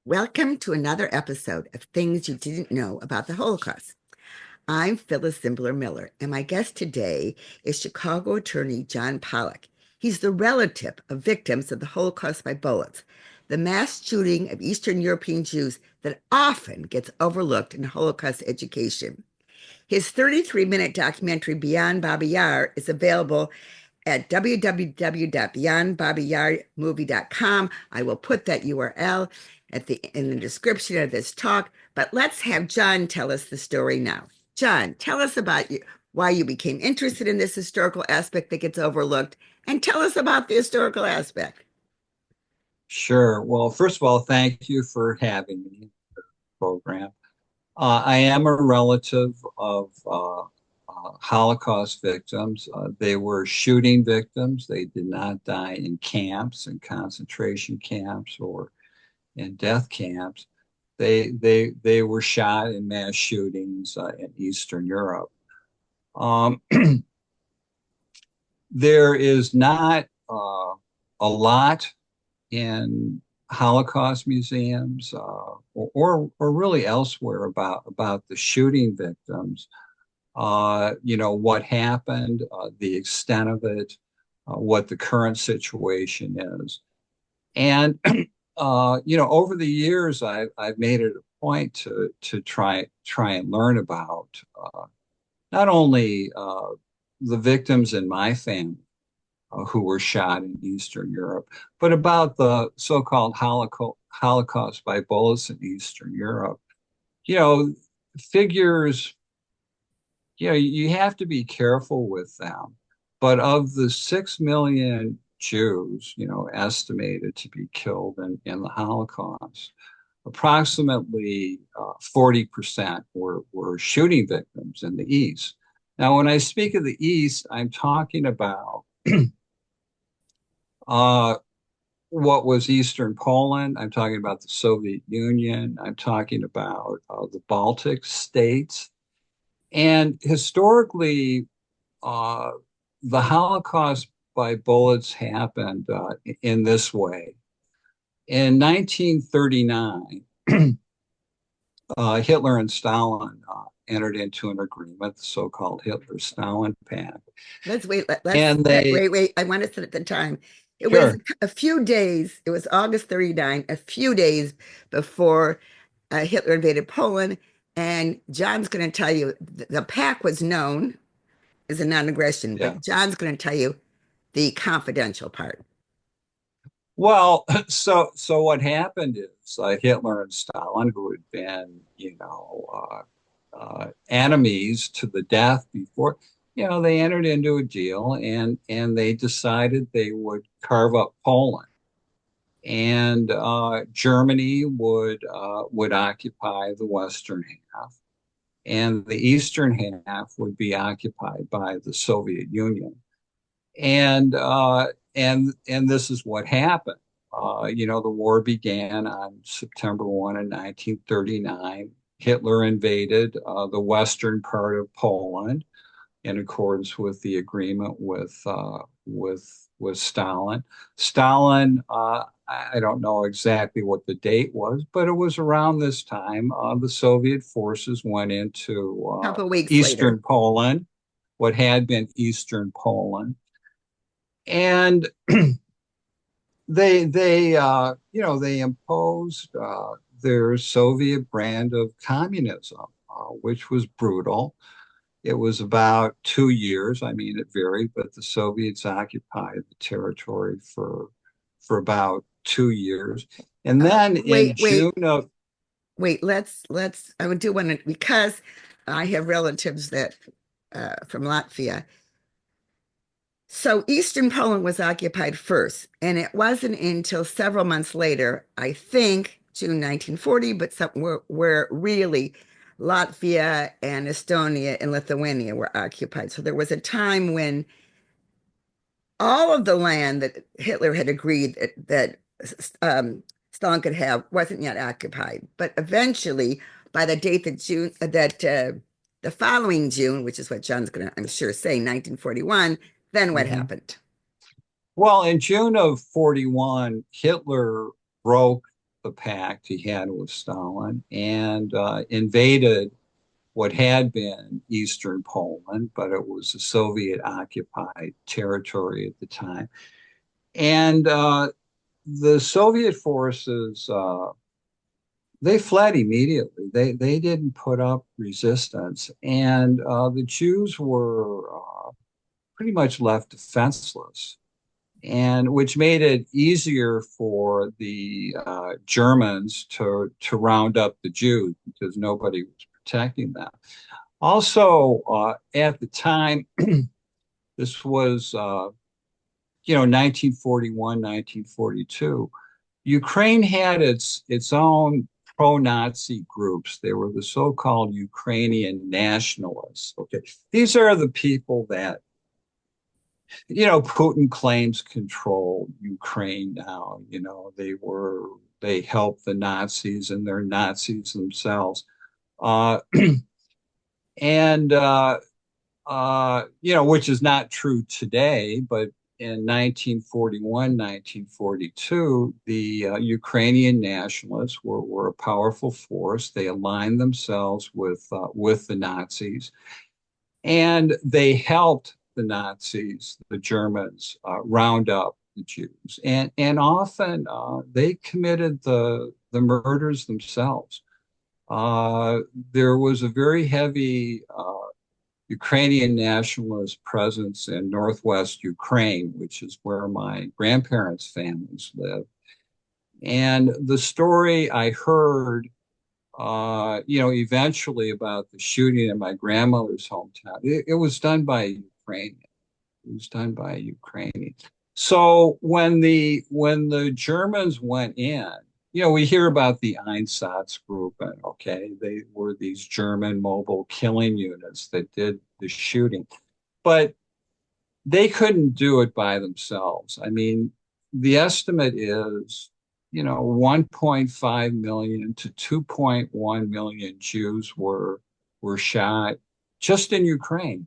Welcome to another episode of Things You Didn't Know About the Holocaust. I'm Phyllis Zimbler Miller, and my guest today is Chicago attorney John Pollock. He's the relative of victims of the Holocaust by bullets, the mass shooting of Eastern European Jews that often gets overlooked in Holocaust education. His 33-minute documentary, Beyond Babi Yar, is available at www.beyondbabiyarmovie.com. I will put that URL in the description of this talk, but let's have John tell us the story now. John, tell us about you, why you became interested in this historical aspect that gets overlooked, and tell us about the historical aspect. Sure. Well, first of all, thank you for having me in the program. I am a relative of Holocaust victims. They were shooting victims. They did not die in camps, in concentration camps, or in death camps. They were shot in mass shootings in Eastern Europe. Um, there is not a lot in Holocaust museums or really elsewhere about the shooting victims. What happened, the extent of it, what the current situation is, and over the years, I've made it a point to try and learn about not only the victims in my family who were shot in Eastern Europe, but about the so-called Holocaust by bullets in Eastern Europe. You know, figures, you have to be careful with them. But of the 6 million Jews, estimated to be killed in the Holocaust, approximately 40% were shooting victims in the East. Now, when I speak of the East, I'm talking about uh, what was Eastern Poland. I'm talking about the Soviet Union. I'm talking about the Baltic states. And historically, uh, the Holocaust by bullets happened in this way. In 1939, Hitler and Stalin entered into an agreement, the so-called Hitler-Stalin Pact. Let's wait. Let's And they, wait. I want to set at the time. It was sure, a few days. It was August 39, a few days before Hitler invaded Poland. And John's going to tell you the pact was known as a non-aggression, yeah. but John's going to tell you the confidential part. Well, so what happened is Hitler and Stalin, who had been, enemies to the death before, they entered into a deal and they decided they would carve up Poland, and Germany would occupy the western half, and the eastern half would be occupied by the Soviet Union. And and this is what happened. The war began on September 1 in 1939. Hitler invaded the western part of Poland in accordance with the agreement with Stalin. Stalin, I don't know exactly what the date was, but it was around this time. The Soviet forces went into A couple of weeks later. Eastern Poland, what had been Eastern Poland, and they imposed their Soviet brand of communism, which was brutal. It was about 2 years. I mean, it varied, but the Soviets occupied the territory for about 2 years. And then in Wait, wait, June of, wait. I would do one because I have relatives that from Latvia. So Eastern Poland was occupied first, and it wasn't until several months later, I think June 1940, but where really Latvia and Estonia and Lithuania were occupied. So there was a time when all of the land that Hitler had agreed Stalin could have wasn't yet occupied. But eventually, by the date that the following June, which is what John's going to, I'm sure, say, 1941, then what Mhm. happened? Well, in June of 41, Hitler broke the pact he had with Stalin and invaded what had been Eastern Poland, but it was a Soviet occupied territory at the time. And the Soviet forces they fled immediately. They didn't put up resistance, and the Jews were pretty much left defenseless, and which made it easier for the Germans to round up the Jews because nobody was protecting them. Also, at the time, this was 1941, 1942. Ukraine had its own pro-Nazi groups. They were the so-called Ukrainian nationalists. Okay, these are the people that Putin claims control Ukraine now. They helped the Nazis and they're Nazis themselves. Uh, and which is not true today, but in 1941, 1942, the Ukrainian nationalists were a powerful force. They aligned themselves with the Nazis, and they helped the Nazis, the Germans, round up the Jews, and often they committed the murders themselves. Uh, there was a very heavy Ukrainian nationalist presence in northwest Ukraine, which is where my grandparents' families live. And the story I heard, eventually about the shooting in my grandmother's hometown, it was done by Ukrainians. It was done by Ukrainians. So when the Germans went in, we hear about the Einsatzgruppen, and okay, they were these German mobile killing units that did the shooting, but they couldn't do it by themselves. I mean, the estimate is, 1.5 million to 2.1 million Jews were shot just in Ukraine.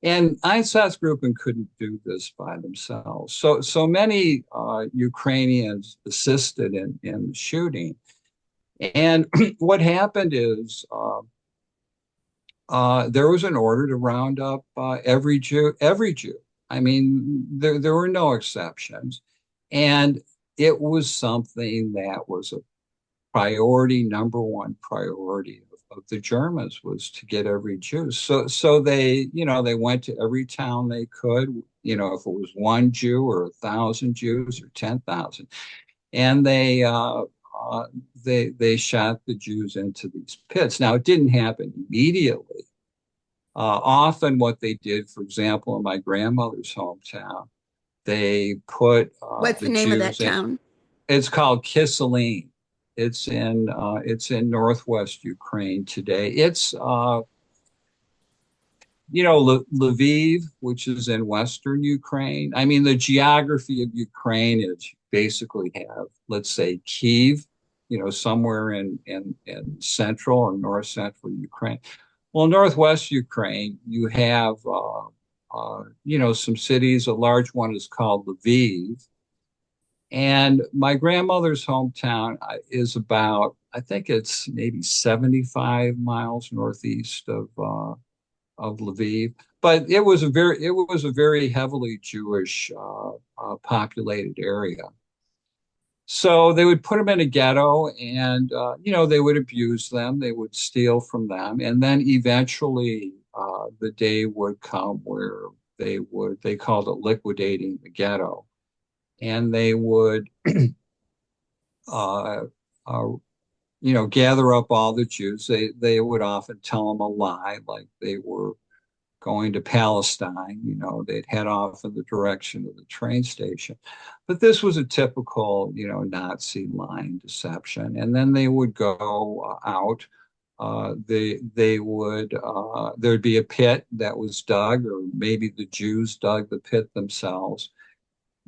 And Einsatzgruppen couldn't do this by themselves. So many Ukrainians assisted in the shooting. And what happened is there was an order to round up every Jew, every Jew. I mean, there were no exceptions. And it was something that was a priority, number one priority of the Germans was to get every Jew. So they went to every town they could, if it was one Jew or 1,000 Jews or 10,000. And they shot the Jews into these pits. Now, it didn't happen immediately. Often what they did, for example, in my grandmother's hometown, they put What's the the name of that Jews in. town? It's called Kiselin. It's in northwest Ukraine today. It's Lviv, which is in western Ukraine. I mean, the geography of Ukraine is you basically have, let's say, Kiev, somewhere in central or north central Ukraine. Well, northwest Ukraine, you have some cities. A large one is called Lviv, and my grandmother's hometown is about, I think it's maybe 75 miles northeast of Lviv. But it was a very heavily Jewish populated area. So they would put them in a ghetto, and they would abuse them, they would steal from them, and then eventually the day would come where they called it liquidating the ghetto, and they would uh, uh, gather up all the Jews. They would often tell them a lie, like they were going to Palestine. They'd head off in the direction of the train station. But this was a typical, Nazi lying deception. And then they would go out. They would there'd be a pit that was dug, or maybe the Jews dug the pit themselves,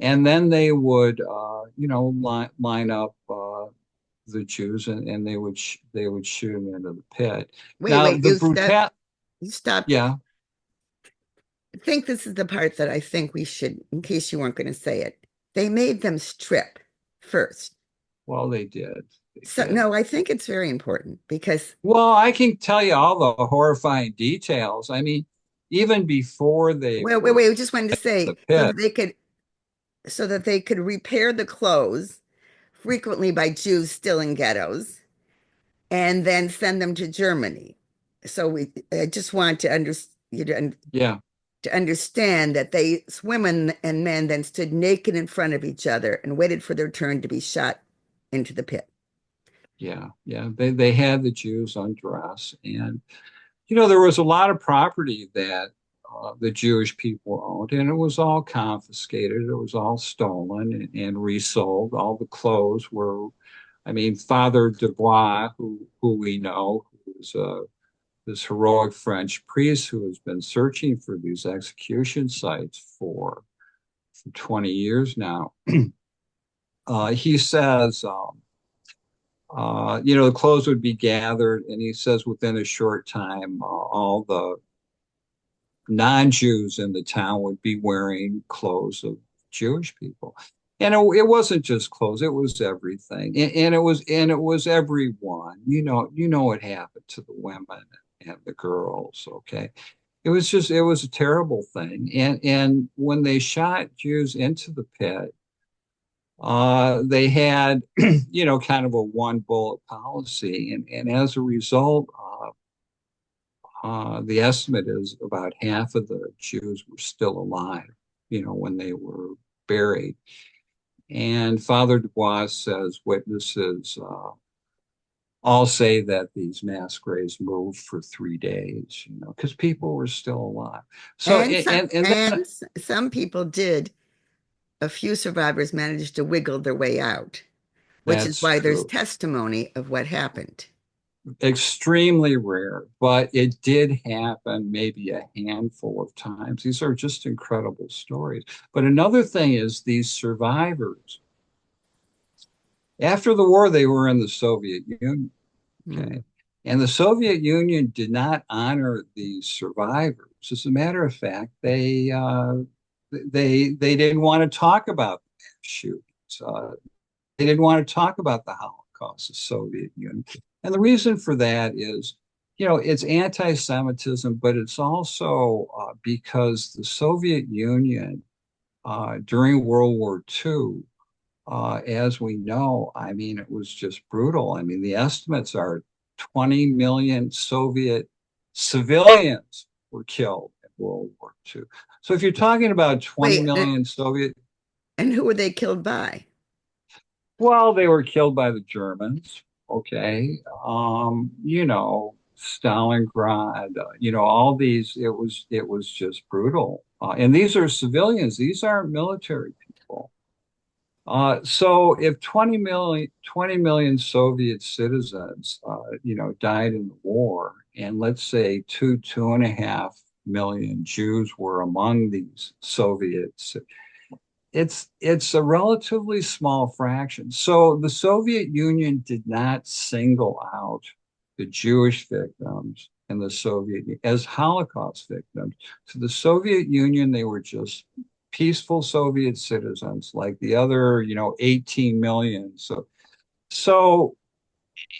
and then they would line up the Jews, and they would shoot them into the pit. Now Wait, the brutal, you stopped. yeah. I think this is the part that I think we should, in case you weren't going to say it. They made them strip first. Well, they did. They So, did. no, I think it's very important because Well, I can tell you all the horrifying details. I mean, even before they well, wait, were wait, I just wanted to in the say pit, so that they could repair the clothes frequently by Jews still in ghettos and then send them to Germany. So I just want to you yeah, to understand that women and men then stood naked in front of each other and waited for their turn to be shot into the pit. yeah. They had the Jews undress, and there was a lot of property that the Jewish people owned, and it was all confiscated. It was all stolen and resold. All the clothes were, I mean, Father Dubois, who we know, who was this heroic French priest who has been searching for these execution sites for 20 years now. He says, the clothes would be gathered, and he says within a short time, all the non-Jews in the town would be wearing clothes of Jewish people. And it wasn't just clothes, it was everything. And it was everyone. What happened to the women and the girls, okay? It was a terrible thing. And when they shot Jews into the pit, they had, kind of a one bullet policy. And as a result, the estimate is about half of the Jews were still alive, when they were buried. And Father Dubois says witnesses all say that these mass graves moved for 3 days, because people were still alive. So, And some and then and some people did. A few survivors managed to wiggle their way out, which is that's why there's true. testimony of what happened. Extremely rare, but it did happen maybe a handful of times. These are just incredible stories. But another thing is these survivors, after the war, they were in the Soviet Union. Hmm. Okay. And the Soviet Union did not honor these survivors. As a matter of fact, they didn't want to talk about the mass shootings. They didn't want to talk about the Holocaust, the Soviet Union. And the reason for that is, it's anti-Semitism, but it's also because the Soviet Union during World War II, as we know, I mean, it was just brutal. I mean, the estimates are 20 million Soviet civilians were killed in World War II. So if you're talking about 20 Wait, million Soviet, and who were they killed by? well, they were killed by the Germans. Okay. Stalingrad, all these, it was just brutal. And these are civilians. These aren't military people. So if 20 million Soviet citizens, died in the war, and let's say 2.5 million Jews were among these Soviets, it's a relatively small fraction. So the Soviet Union did not single out the Jewish victims in the Soviet Union as Holocaust victims. To the Soviet Union, they were just peaceful Soviet citizens like the other, 18 million.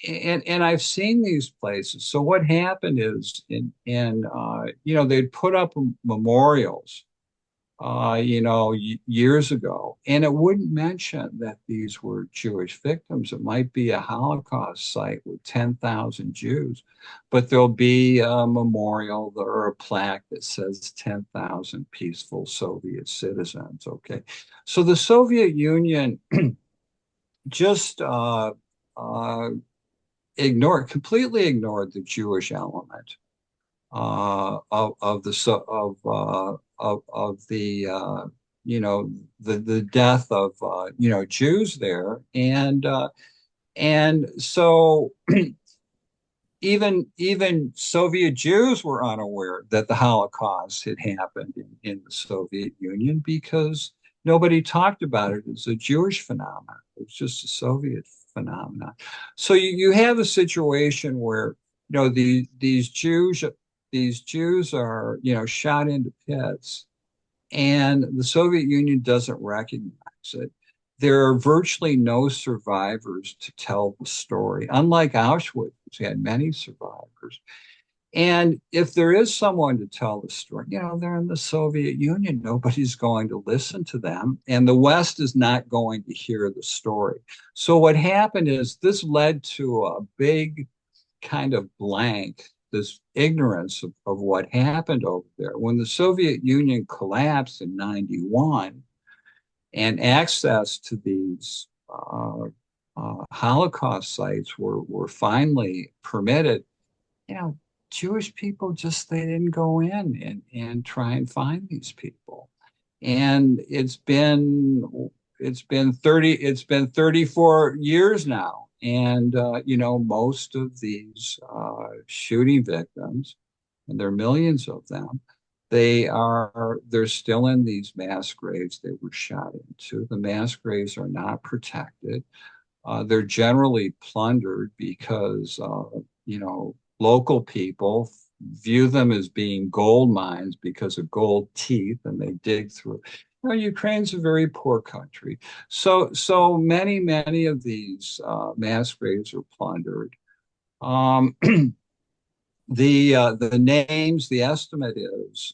And I've seen these places. So what happened is they'd put up memorials years ago. And it wouldn't mention that these were Jewish victims. It might be a Holocaust site with 10,000 Jews, but there'll be a memorial or a plaque that says 10,000 peaceful Soviet citizens. Okay. So the Soviet Union just completely ignored the Jewish element of the so of the the death of Jews there, and so even Soviet Jews were unaware that the Holocaust had happened in the Soviet Union because nobody talked about it as a Jewish phenomenon. It was just a Soviet phenomenon. So you have a situation where these Jews are shot into pits, and the Soviet Union doesn't recognize it. there are virtually no survivors to tell the story, unlike Auschwitz, which had many survivors. And if there is someone to tell the story, they're in the Soviet Union. Nobody's going to listen to them, and the West is not going to hear the story. So what happened is this led to a big kind of blank, this ignorance of what happened over there. When the Soviet Union collapsed in 91 and access to these Holocaust sites were finally permitted, you know, Jewish people just they didn't go in and try and find these people. And it's been 34 years now. And most of these shooting victims, and there are millions of them, they're still in these mass graves they were shot into. The mass graves are not protected. They're generally plundered because local people view them as being gold mines because of gold teeth, and they dig through. Ukraine's a very poor country, so many of these mass graves are plundered. Um, the names, the estimate is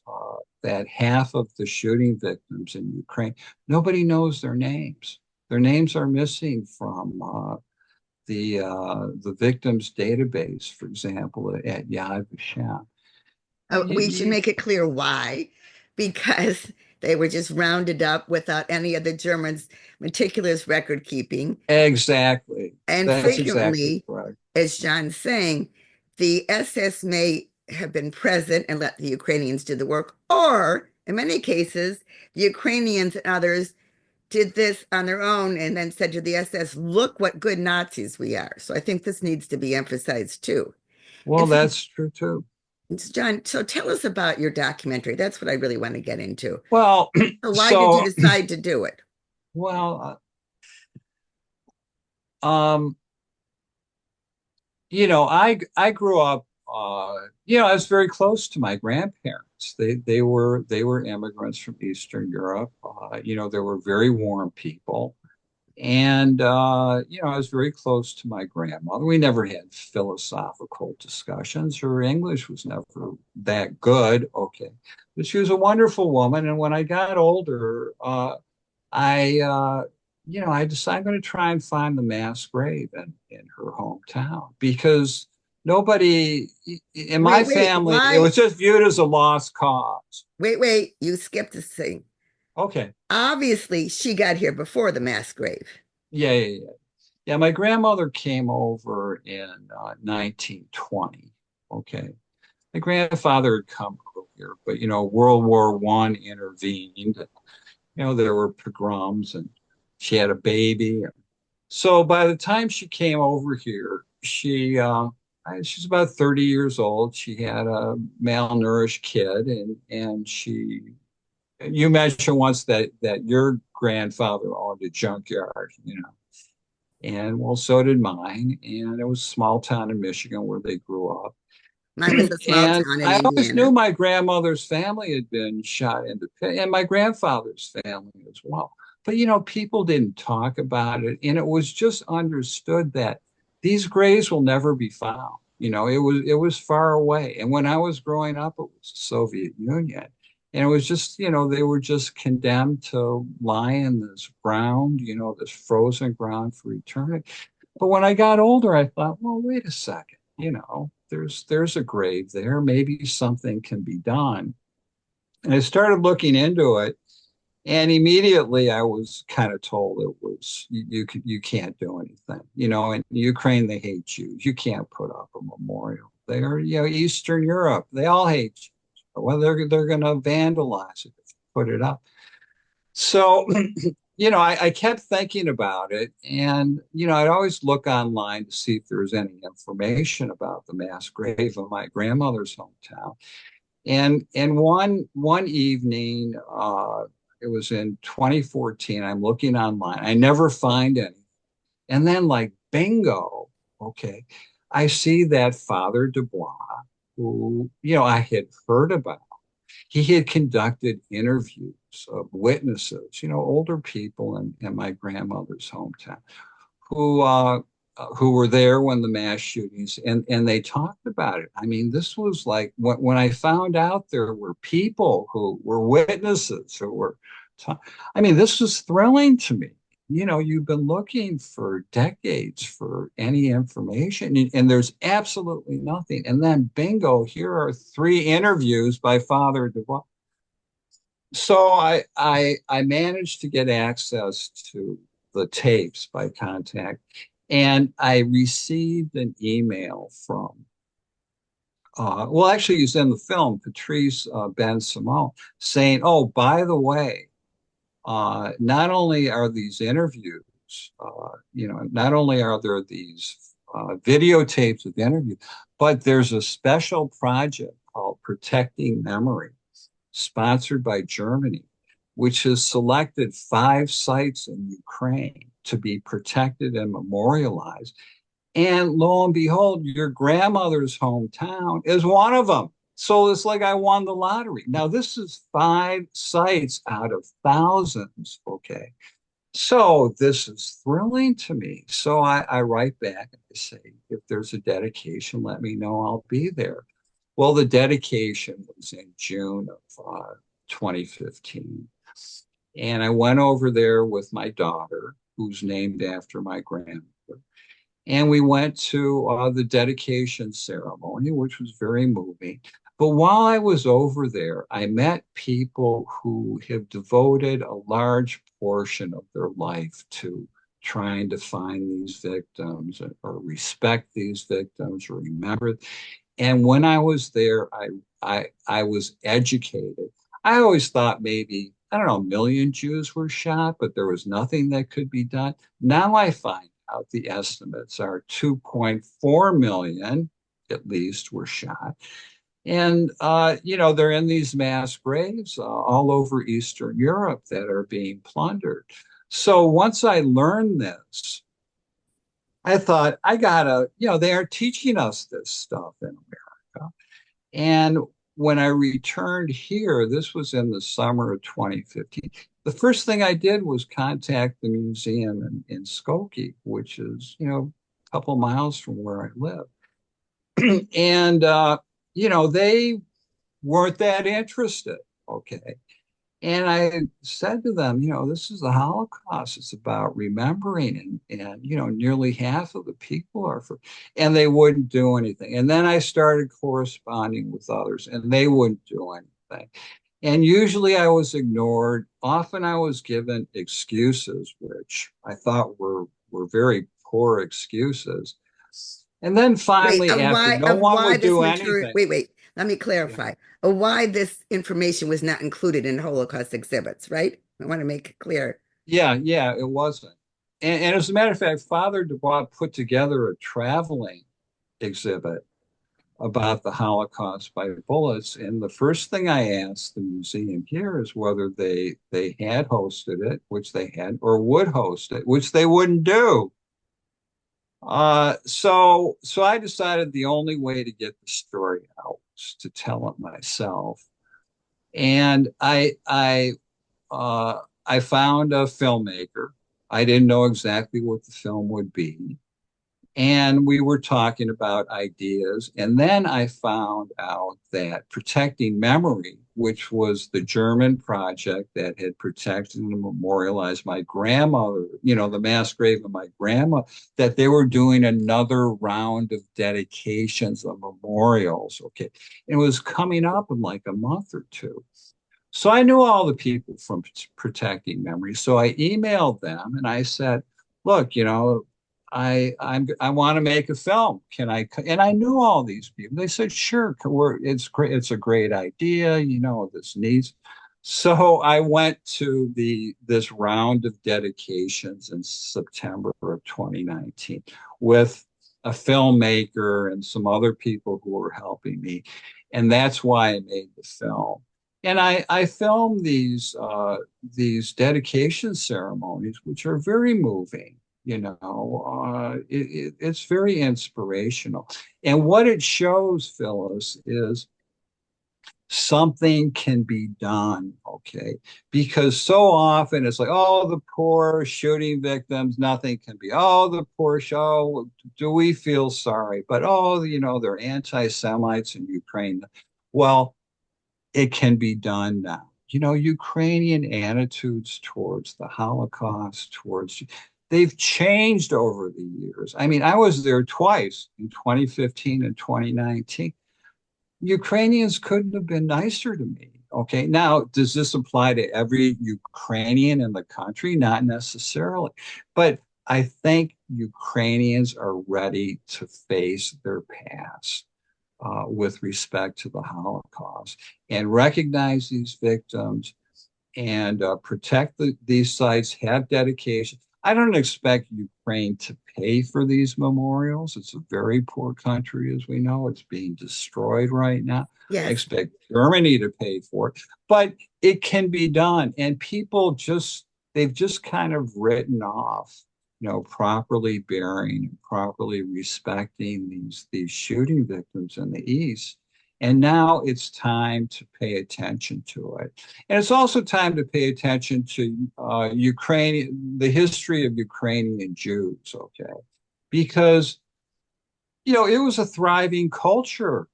that half of the shooting victims in Ukraine, nobody knows their names. Their names are missing from the victims database, for example, at Yad Vashem. We should make it clear why, because they were just rounded up without any of the Germans' meticulous record keeping. Exactly. And That's exactly frequently, correct. as John's saying, the SS may have been present and let the Ukrainians do the work, or in many cases, the Ukrainians and others did this on their own and then said to the SS, look what good Nazis we are. So I think this needs to be emphasized too. Well, And so, that's true too. John, so tell us about your documentary. That's what I really want to get into. Well, So why did you so decide to do it? well, um, I grew up. I was very close to my grandparents. They were immigrants from Eastern Europe. They were very warm people. And, I was very close to my grandmother. We never had philosophical discussions. Her English was never that good. Okay. But she was a wonderful woman. And when I got older, I, I decided I'm going to try and find the mass grave in her hometown because nobody in my Wait, family, it why? was just viewed as a lost cause. Wait, you skipped this thing. Okay. Obviously, she got here before the mass grave. Yeah, yeah, yeah. Yeah, my grandmother came over in 1920. Okay. My grandfather had come earlier, but World War One intervened. There were pogroms, and she had a baby. So by the time she came over here, she's about 30 years old. She had a malnourished kid, and you mentioned once that your grandfather owned a junkyard, and well, so did mine. And it was a small town in Michigan where they grew up. Mine was a small And town in I always knew Indiana. my grandmother's family had been shot in the pit, and my grandfather's family as well. But people didn't talk about it, and it was just understood that these graves will never be found. It was far away. And when I was growing up, it was the Soviet Union. And it was just, they were just condemned to lie in this ground, this frozen ground for eternity. But when I got older, I thought, well, wait a second, there's a grave there. Maybe something can be done. And I started looking into it, and immediately I was kind of told it was you can't do anything. In Ukraine they hate Jews. You can't put up a memorial there. Eastern Europe, they all hate Jews. Well, they're going to vandalize it if you put it up. So, I kept thinking about it, and I'd always look online to see if there was any information about the mass grave of my grandmother's hometown. And one evening, it was in 2014. I'm looking online. I never find any, and then like bingo, okay, I see that Father Dubois, who I had heard about. He had conducted interviews of witnesses, older people in my grandmother's hometown who were there when the mass shootings and they talked about it. I mean, this was like when I found out there were people who were witnesses who were I mean, this was thrilling to me. You've been looking for decades for any information, and there's absolutely nothing. And then, bingo, here are three interviews by Father Dubois. So I managed to get access to the tapes by contact, and I received an email from well, actually, he's in the film, Patrice Ben Simone, saying, "Oh, by the way, not only are these interviews, not only are there these videotapes of interviews, but there's a special project called Protecting Memory, sponsored by Germany, which has selected 5 sites in Ukraine to be protected and memorialized. And lo and behold, your grandmother's hometown is one of them. So it's like I won the lottery. Now, this is 5 sites out of thousands. Okay. So this is thrilling to me. So I write back and I say, if there's a dedication, let me know. I'll be there. Well, the dedication was in June of 2015. And I went over there with my daughter, who's named after my grandmother. And we went to the dedication ceremony, which was very moving. But while I was over there, I met people who have devoted a large portion of their life to trying to find these victims or respect these victims or remember. And when I was there, I was educated. I always thought maybe, I don't know, a million Jews were shot, but there was nothing that could be done. Now I find out the estimates are 2.4 million at least were shot. And, they're in these mass graves all over Eastern Europe that are being plundered. So once I learned this, I thought, I gotta, they are teaching us this stuff in America. And when I returned here, this was in the summer of 2015. The first thing I did was contact the museum in Skokie, which is, a couple miles from where I live. And, they weren't that interested. Okay. And I said to them, this is the Holocaust. It's about remembering, and nearly half of the people are for, and they wouldn't do anything. And then I started corresponding with others, and they wouldn't do anything. And usually I was ignored. Often I was given excuses, which I thought were very poor excuses. And then Wait, finally, after no of one why would this do material, anything, wait, let me clarify. Of why this information was not included in Holocaust exhibits, right? I want to make it clear. yeah, it wasn't. And as a matter of fact, Father Dubois put together a traveling exhibit about the Holocaust by bullets. And the first thing I asked the museum here is whether they had hosted it, which they had, or would host it, which they wouldn't do. So I decided the only way to get the story out was to tell it myself. And I found a filmmaker. I didn't know exactly what the film would be. And we were talking about ideas. And then I found out that Protecting Memory, which was the German project that had protected and memorialized my grandmother, the mass grave of my grandma, that they were doing another round of dedications of memorials. Okay. And it was coming up in like a month or two. So I knew all the people from Protecting Memory. So I emailed them and I said, look, I want to make a film. Can I? And I knew all these people. They said, sure, it's great. It's a great idea. This needs. So I went to this round of dedications in September of 2019 with a filmmaker and some other people who were helping me. And that's why I made the film. And I filmed these dedication ceremonies, which are very moving. It's very inspirational. And what it shows, Phyllis, is something can be done, okay? Because so often it's like, oh, the poor shooting victims, nothing can be. Oh, the poor show, do we feel sorry? But oh, they're anti-Semites in Ukraine. Well, it can be done now. Ukrainian attitudes towards the Holocaust, they've changed over the years. I mean, I was there twice in 2015 and 2019. Ukrainians couldn't have been nicer to me. Okay. Now, does this apply to every Ukrainian in the country? Not necessarily. But I think Ukrainians are ready to face their past with respect to the Holocaust and recognize these victims and protect these sites, have dedication. I don't expect Ukraine to pay for these memorials. It's a very poor country, as we know. It's being destroyed right now. I Yes. expect Germany to pay for it, but it can be done. And they've just kind of written off, properly burying and properly respecting these shooting victims in the East. And now it's time to pay attention to it. And it's also time to pay attention to the history of Ukrainian Jews, okay? Because, it was a thriving culture,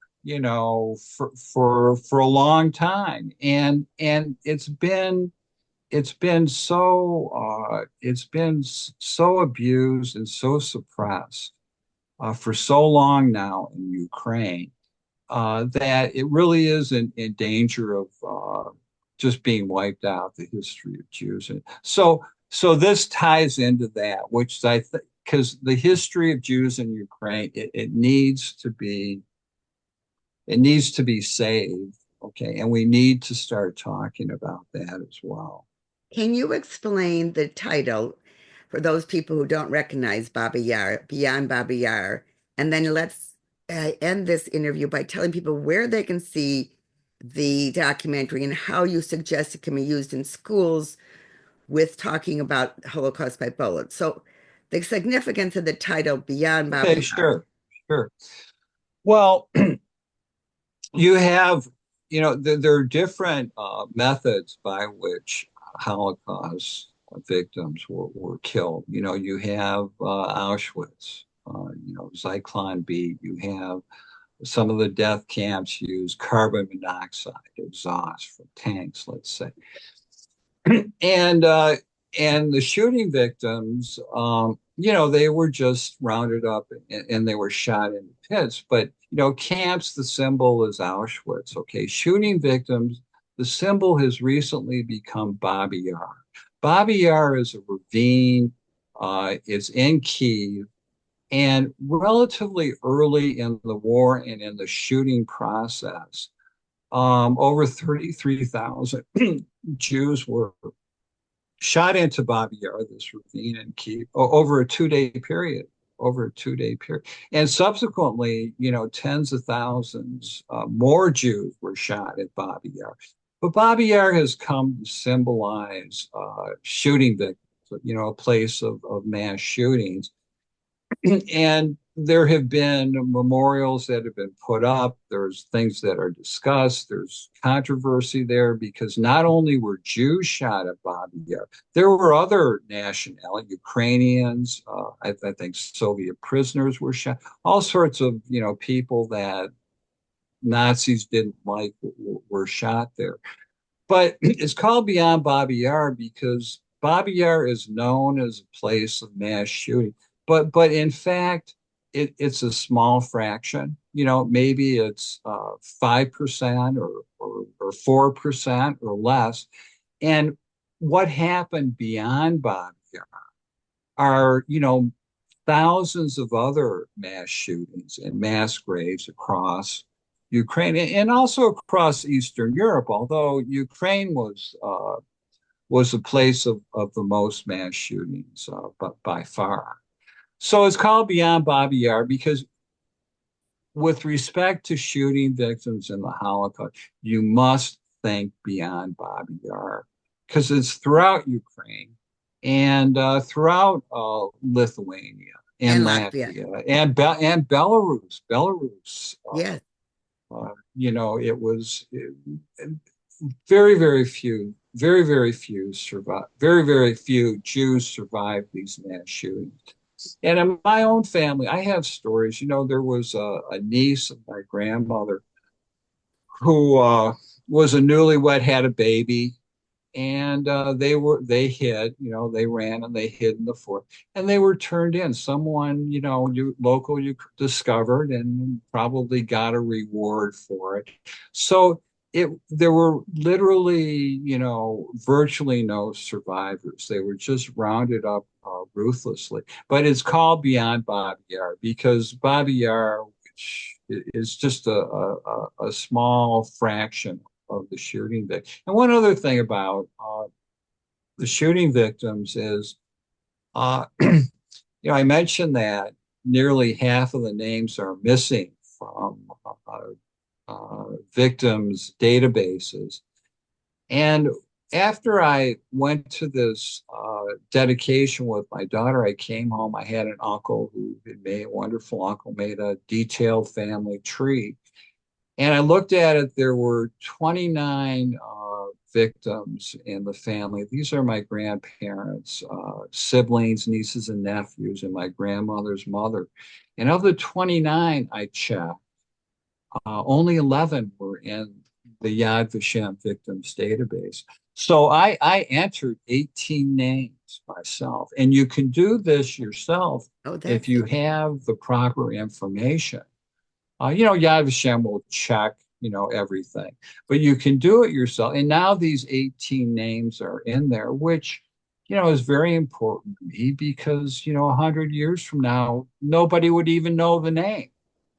for a long time. And it's been so abused and so suppressed for so long now in Ukraine that it really is in danger of just being wiped out, the history of Jews. And so this ties into that, which I think, because the history of Jews in Ukraine, it needs to be saved. Okay. And we need to start talking about that as well. Can you explain the title for those people who don't recognize Baba Yar, Beyond Baba Yar? And then let's end this interview by telling people where they can see the documentary and how you suggest it can be used in schools with talking about Holocaust by bullets. So, the significance of the title Beyond Baba Okay, Yar. sure, sure. Well, you have, there are different methods by which Holocaust victims were killed. You have Auschwitz, Zyklon B. You have some of the death camps use carbon monoxide exhaust from tanks, let's say. And and the shooting victims, they were just rounded up and they were shot in pits. But camps, the symbol is Auschwitz. Okay, shooting victims, the symbol has recently become Babi Yar. Babi Yar is a ravine. It's in Kiev. And relatively early in the war and in the shooting process, over 33,000 Jews were shot into Babi Yar, this ravine in Kiev, over a 2 day period. Over a 2 day period. And subsequently, tens of thousands more Jews were shot at Babi Yar. But Babi Yar has come to symbolize shooting victims, a place of mass shootings. And there have been memorials that have been put up. There's things that are discussed. There's controversy there because not only were Jews shot at Babi Yar, there were other nationalities, Ukrainians, I think Soviet prisoners were shot, all sorts of, people that Nazis didn't like were shot there. But it's called Beyond Babi Yar because Babi Yar is known as a place of mass shooting. But in fact, it's a small fraction. Maybe it's 5% or 4% or less. And what happened beyond Babi Yar are, thousands of other mass shootings and mass graves across Ukraine and also across Eastern Europe, although Ukraine was the place of the most mass shootings, but by far. So it's called Beyond Babi Yar because with respect to shooting victims in the Holocaust, you must think beyond Babi Yar because it's throughout Ukraine and throughout Lithuania and And Latvia. Latvia and Belarus. Yes. It was very, very few survive, very, very few Jews survived these mass shootings. And in my own family, I have stories. There was a niece of my grandmother who was a newlywed, had a baby, and they hid, they ran and they hid in the forest, and they were turned in. Someone, you discovered and probably got a reward for it. So there were literally, virtually no survivors. They were just rounded up ruthlessly. But it's called Beyond Bobby Yar because Bobby Yar, which is just a small fraction of the shooting victim. And one other thing about the shooting victims is, I mentioned that nearly half of the names are missing from victims' databases. And after I went to this dedication with my daughter, I came home. I had an uncle who had made a wonderful uncle, made a detailed family tree. And I looked at it, there were 29 victims in the family. These are my grandparents, siblings, nieces, and nephews, and my grandmother's mother. And of the 29 I checked, only 11 were in the Yad Vashem victims database. So I entered 18 names myself. And you can do this yourself Oh, if that's you have the proper information. Yad Vashem will check, everything, but you can do it yourself. And now these 18 names are in there, which, is very important to me because, 100 years from now, nobody would even know the name,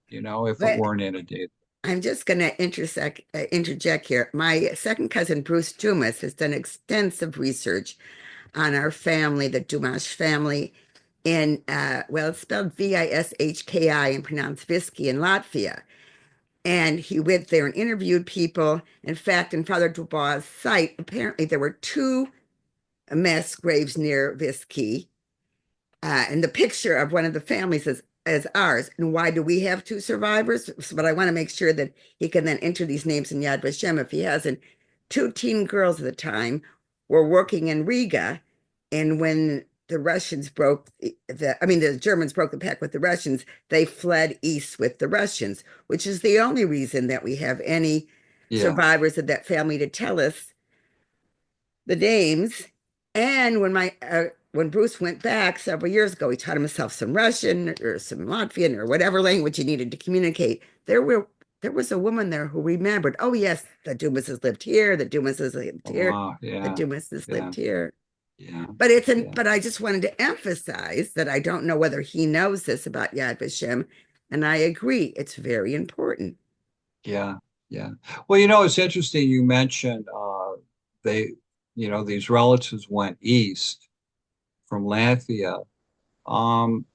if it but weren't in a data. I'm just going to interject here. My second cousin, Bruce Dumas, has done extensive research on our family, the Dumas family, in, well, it's spelled Vishki and pronounced Visky in Latvia. And he went there and interviewed people. In fact, in Father Dubois' site, apparently there were two mass graves near Visky. And the picture of one of the families is as ours. And why do we have two survivors? But I want to make sure that he can then enter these names in Yad Vashem if he hasn't. Two teen girls at the time were working in Riga, and when the Russians broke the Germans broke the pact with the Russians, they fled east with the Russians, which is the only reason that we have any Yeah. survivors of that family to tell us the names. And when Bruce went back several years ago, he taught himself some Russian or some Latvian or whatever language he needed to communicate. There was a woman there who remembered, oh yes, the Dumases lived here, the Dumases lived Oh, here, wow. the Yeah. Dumases Yeah. lived here. Yeah. Yeah. But I just wanted to emphasize that I don't know whether he knows this about Yad Vashem, and I agree, it's very important. Yeah. Yeah. Well, it's interesting you mentioned they, these relatives went east from Latvia. Um,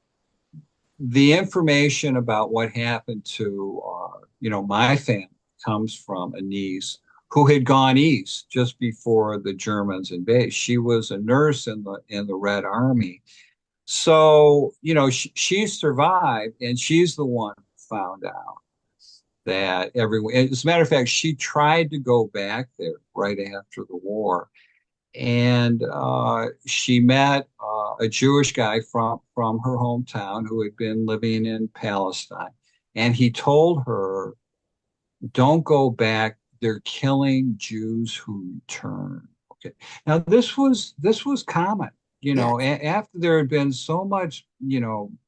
the information about what happened to my family comes from a niece who had gone east just before the Germans invaded. She was a nurse in the Red Army, so she survived, and she's the one who found out that everyone. As a matter of fact, she tried to go back there right after the war, and she met a Jewish guy from her hometown who had been living in Palestine, and he told her, "Don't go back. They're killing Jews who return." Okay. Now this was common, Yes. after there had been so much,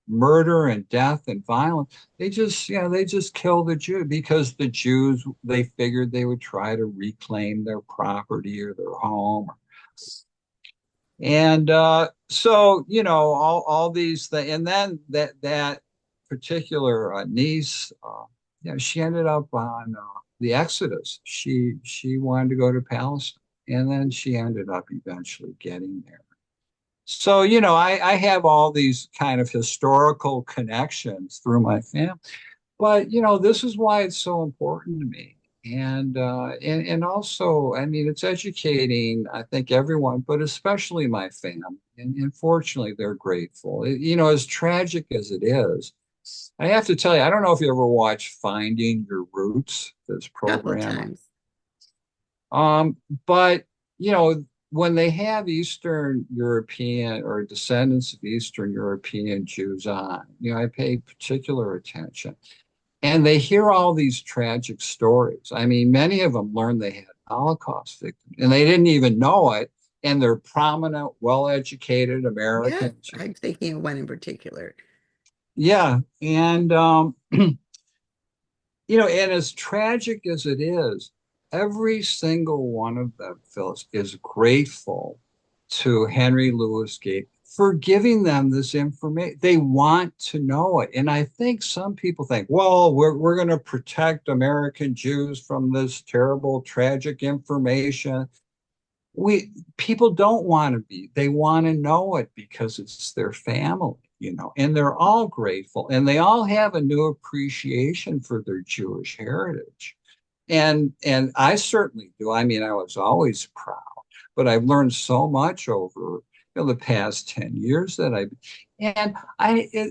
murder and death and violence, they just killed the Jew because the Jews, they figured they would try to reclaim their property or their home. And so, all these things, and then that particular niece, she ended up on the Exodus. She wanted to go to Palestine, and then she ended up eventually getting there. So, I have all these kind of historical connections through my family. But this is why it's so important to me. And also, I mean, it's educating, I think, everyone, but especially my family. And fortunately, they're grateful. As tragic as it is, I have to tell you, I don't know if you ever watched Finding Your Roots, this Couple of program. times. Um, but you know, when they have Eastern European or descendants of Eastern European Jews on, I pay particular attention. And they hear all these tragic stories. I mean, many of them learned they had Holocaust victims and they didn't even know it. And they're prominent, well-educated Yes, American Jews. I'm thinking of one in particular. Yeah. And and as tragic as it is, every single one of them, Phyllis, is grateful to Henry Louis Gates for giving them this information. They want to know it. And I think some people think, well, we're going to protect American Jews from this terrible, tragic information. People don't want to be, they want to know it because it's their family, and they're all grateful and they all have a new appreciation for their Jewish heritage. And I certainly do. I mean, I was always proud, but I've learned so much over, the past 10 years that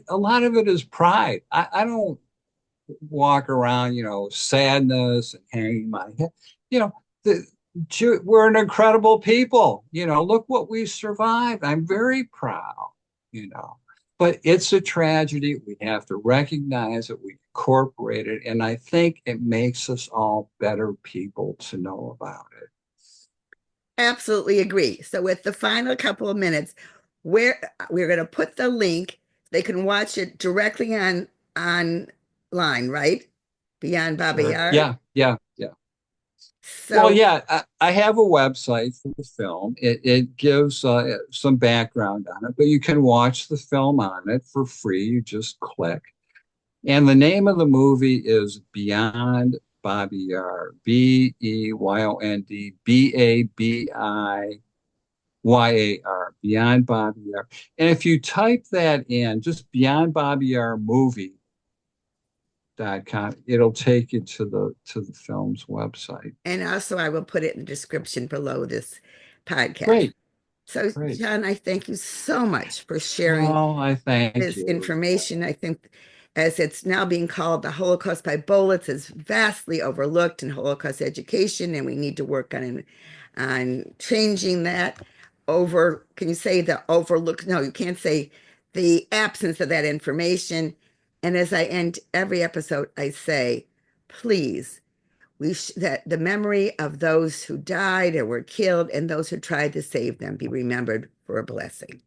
a lot of it is pride. I don't walk around, sadness and hanging my head. You know, the, we're an incredible people. Look what we survived. I'm very proud, you know. But it's a tragedy. We have to recognize it. We incorporate it. And I think it makes us all better people to know about it. Absolutely agree. So with the final couple of minutes, where we're going to put the link, they can watch it directly online, right? Beyond Baba Sure. Yar. Yeah, yeah, yeah. Well, So, yeah, I have a website for the film. It gives some background on it, but you can watch the film on it for free. You just click. And the name of the movie is Beyond Bobby Yar, Beyond Bobby Yar, Beyond Bobby Yar. And if you type that in, just Beyond Bobby Yar movie.com, it'll take you to the film's website. and also I will put it in the description below this podcast. Great, So, great. John, I thank you so much for sharing Oh, I thank this you. information. I think, as it's now being called, the Holocaust by bullets is vastly overlooked in Holocaust education, and we need to work on changing that. Can you say the overlook? No, you can't say the absence of that information. And as I end every episode, I say, please, that the memory of those who died or were killed and those who tried to save them be remembered for a blessing.